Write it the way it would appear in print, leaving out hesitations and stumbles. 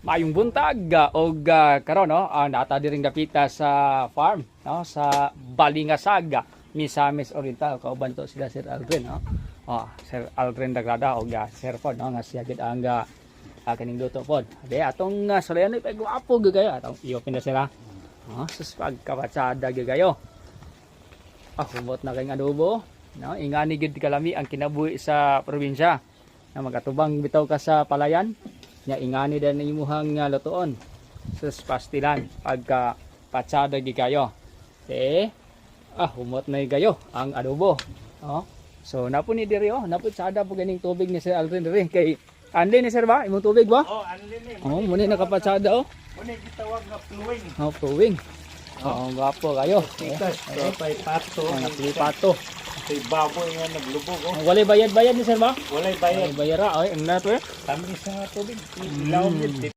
Maayong buntag og karon no, nata diring dapita sa farm no sa Balingasag, Misamis Oriental. Kauban to sila Sir Aldrin no. Sir Aldrin Dagrada og Sir Pod no nga siya gid ang kaning luto pod. Di atong sulayan ay gwapo gyud kayo atong iyo pinda sila. Sus pagkabatsada gyud kayo. Humot na kayong adobo no, ingani gid kalami ang kinabuhi sa probinsya. Na magatubang bitaw ka sa palayan. Nya ingani din imuhang lutoon sus pastilan pagka patsada gi kayo humot na gayo ang adobo so napo ni diri napo sada po ganing tubig ni Sir Aldrin diri kay anli ni Sir ba imong tubig ba Anli ni muni nakapatsada muna gitawag nga flowing flowing gapo kayo tikas pay pato pato kay baboy nga naglubog walay bayad ni Sir ba walay bayad bayara ay ang nato tamis nga tubig ilaw gid